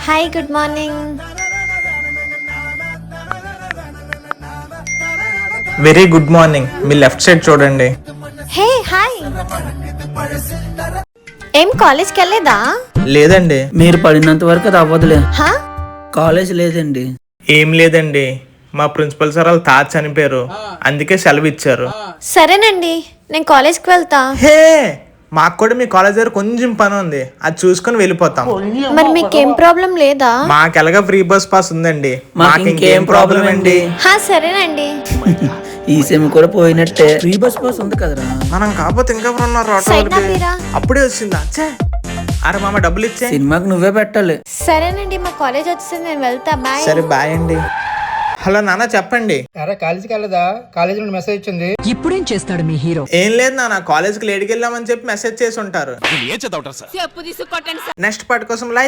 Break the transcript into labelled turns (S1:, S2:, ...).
S1: Hi, good morning.
S2: Very good morning. మీ left side చూడండి.
S1: Hey hi. ఏం కాలేజ్కి వెళ్ళలేదా?
S2: లేదండి.
S3: మీరు పడినంత వరకు అది అవ్వదులే.
S1: హా?
S3: కాలేజ్ లేదండి.
S2: ఏం లేదండి, మా ప్రిన్సిపల్ సార్ వాళ్ళ తాత చనిపోయారు, అందుకే సెలవు ఇచ్చారు.
S1: సరేనండి, నేను కాలేజ్కి వెళ్తా.
S2: హే, మాకు కూడా మీ కాలేజ్ దగ్గర కొంచెం పని ఉంది, అది చూసుకొని వెళ్ళిపోతాం.
S1: మరి మీకేం ప్రాబ్లం లేదా?
S2: మాకు ఎలాగా ఫ్రీ బస్ పాస్ ఉందండి,
S3: మాకు ఇంకేం ప్రాబ్లం అండి.
S1: హా, సరేనండి.
S3: ఈ సెమ్ కూడా పోయినట్టే. ఫ్రీ బస్ పాస్ ఉంది కదరా.
S2: మనం కాకపోతే ఇంకా ఎవరు ఉన్నారు ఆటో
S1: సైడ్
S2: వాళ్ళకి?
S1: నాపీరా.
S2: అప్పుడే వచ్చిందా? ఛే! అరే మామ, డబ్బులు ఇచ్చే.
S3: సినిమాకి నువ్వే పెట్టాలి.
S1: సరేనండి, మా కాలేజ్ వచ్చేసింది, నేను వెళ్తా. బాయ్.
S2: సరే బాయ్ అండి. హలో నాన్న, చెప్పండి.
S4: అరే కాలేజీకి వెళ్ళదా? కాలేజీ నుండి మెసేజ్ వచ్చింది.
S5: ఇప్పుడేం చేస్తాడు మీ హీరో?
S2: ఏం లేదు నాన్న, కాలేజ్కి లేట్కి వెళ్ళామని చెప్పి మెసేజ్ చేసి ఉంటారు. నెక్స్ట్ పార్ట్ కోసం లైక్